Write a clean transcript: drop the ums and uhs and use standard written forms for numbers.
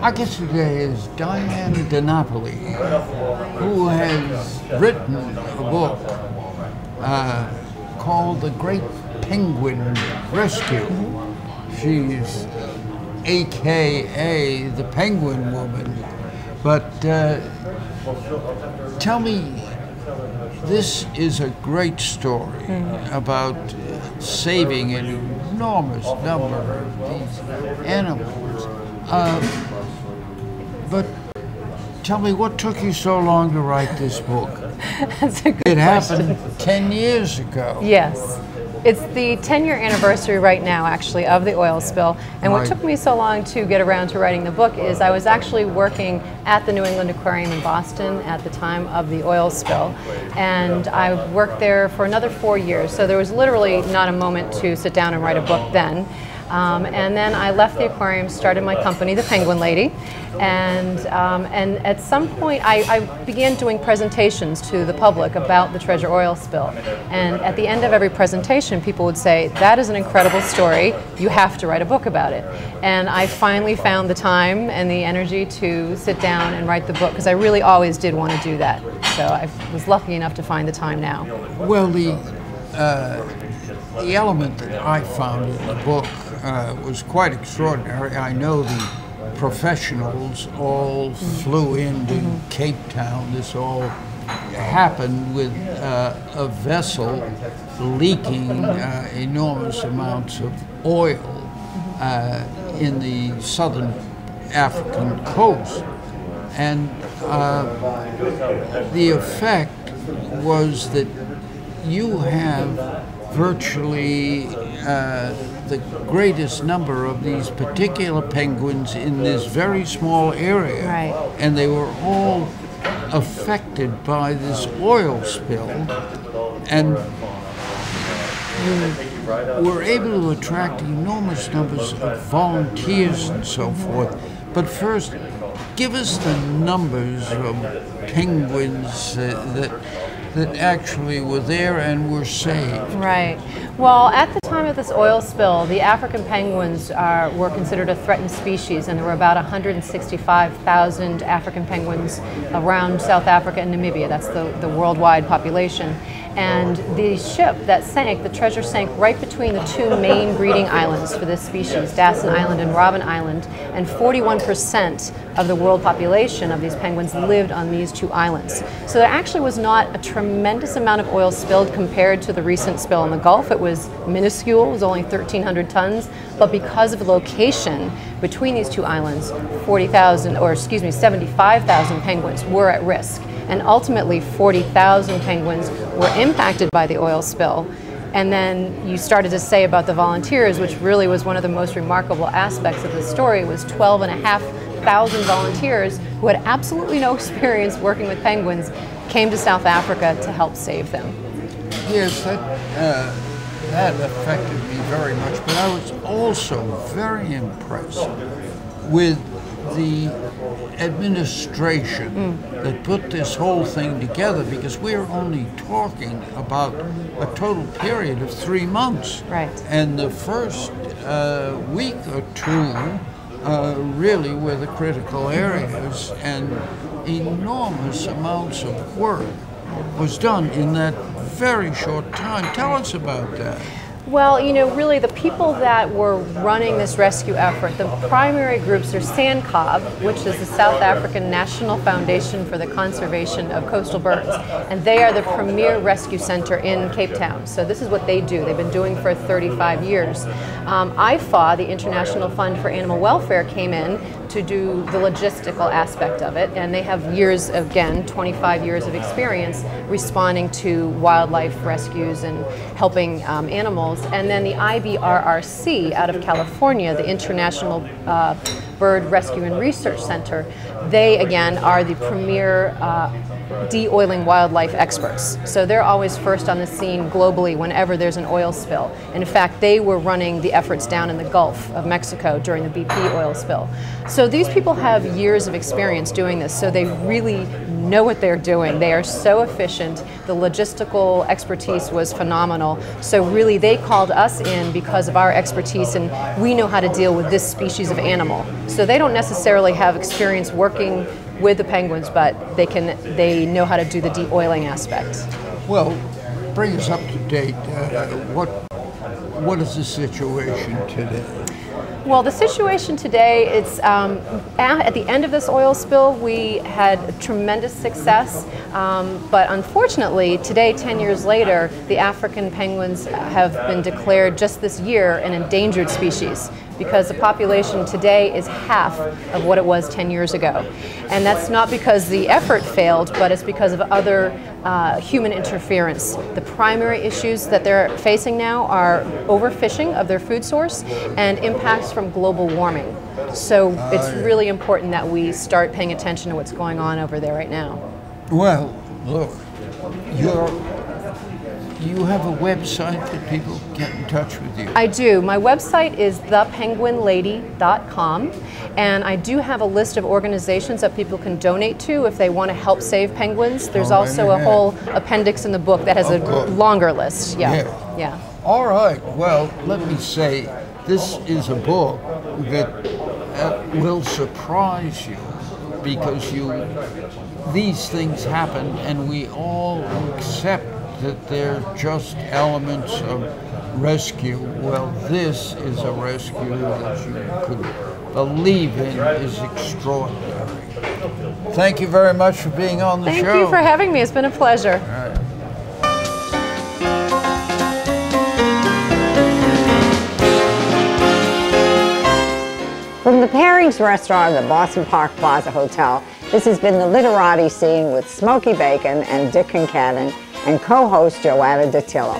Our guest today is Dyan deNapoli, who has written a book called The Great Penguin Rescue. She's AKA the Penguin Woman. But tell me, this is a great story about saving an enormous number of these animals. But tell me, what took you so long to write this book? That's a good It question. happened 10 years ago. Yes. It's the 10-year anniversary right now, actually, of the oil spill. And what took me so long to get around to writing the book is I was actually working at the New England Aquarium in Boston at the time of the oil spill. And I worked there for another 4 years. So there was literally not a moment to sit down and write a book then. And then I left the aquarium, started my company, The Penguin Lady, and at some point I began doing presentations to the public about the treasure oil spill. And at the end of every presentation, people would say, "That is an incredible story, you have to write a book about it." And I finally found the time and the energy to sit down and write the book, because I really always did want to do that. So I was lucky enough to find the time now. Well, the element that I found in the book was quite extraordinary. I know the professionals all flew into Cape Town. This all happened with a vessel leaking enormous amounts of oil in the southern African coast. And the effect was that you have virtually the greatest number of these particular penguins in this very small area. Right. And they were all affected by this oil spill. And you were able to attract enormous numbers of volunteers and so forth. But first, give us the numbers of penguins that actually were there and were saved. Right. Well, at the time of this oil spill, the African penguins were considered a threatened species, and there were about 165,000 African penguins around South Africa and Namibia. That's the worldwide population. And the ship that sank, the treasure, sank right between the two main breeding islands for this species, Dasson Island and Robben Island, and 41% of the world population of these penguins lived on these two islands. So there actually was not a tremendous amount of oil spilled compared to the recent spill in the Gulf. It was minuscule, it was only 1,300 tons, but because of the location between these two islands, 75,000 penguins were at risk. And ultimately 40,000 penguins were impacted by the oil spill. And then you started to say about the volunteers, which really was one of the most remarkable aspects of the story, was 12,500 volunteers who had absolutely no experience working with penguins came to South Africa to help save them. Yes, that affected me very much, but I was also very impressed with the administration that put this whole thing together, because we're only talking about a total period of 3 months. Right. And the first week or two really were the critical areas, and enormous amounts of work was done in that very short time. Tell us about that. Well, you know, really the people that were running this rescue effort, the primary groups are SANCOB, which is the South African National Foundation for the Conservation of Coastal Birds, and they are the premier rescue center in Cape Town. So this is what they do. They've been doing for 35 years. IFA, the International Fund for Animal Welfare, came in to do the logistical aspect of it, and they have years, again, 25 years of experience responding to wildlife rescues and helping animals. And then the IBRRC out of California, the International Bird Rescue and Research Center, they again are the premier de-oiling wildlife experts. So they're always first on the scene globally whenever there's an oil spill. In fact, they were running the efforts down in the Gulf of Mexico during the BP oil spill. So these people have years of experience doing this, so they really know what they're doing. They are so efficient. The logistical expertise was phenomenal. So really they called us in because of our expertise, and we know how to deal with this species of animal. So they don't necessarily have experience working with the penguins, but they know how to do the de-oiling aspect. Well, bring us up to date. What is the situation today? Well, the situation today, it's at the end of this oil spill, we had tremendous success, but unfortunately, today, 10 years later, the African penguins have been declared just this year an endangered species, because the population today is half of what it was 10 years ago. And that's not because the effort failed, but it's because of other human interference. The primary issues that they're facing now are overfishing of their food source and impacts from global warming. So it's really important that we start paying attention to what's going on over there right now. Well, look, you have a website that people get in touch with you. I do. My website is thepenguinlady.com, and I do have a list of organizations that people can donate to if they want to help save penguins. There's also a whole appendix in the book that has a longer list. Yeah. All right. Well, let me say, this is a book that will surprise you, because these things happen, and we all accept that they're just elements of rescue. Well, this is a rescue that you could believe in is extraordinary. Thank you very much for being on the show. Thank you for having me. It's been a pleasure. All right. From the Pairings restaurant of the Boston Park Plaza Hotel, this has been the Literati Scene with Smokey Bacon and Dick Concannon and co-host Joanna DiTillo.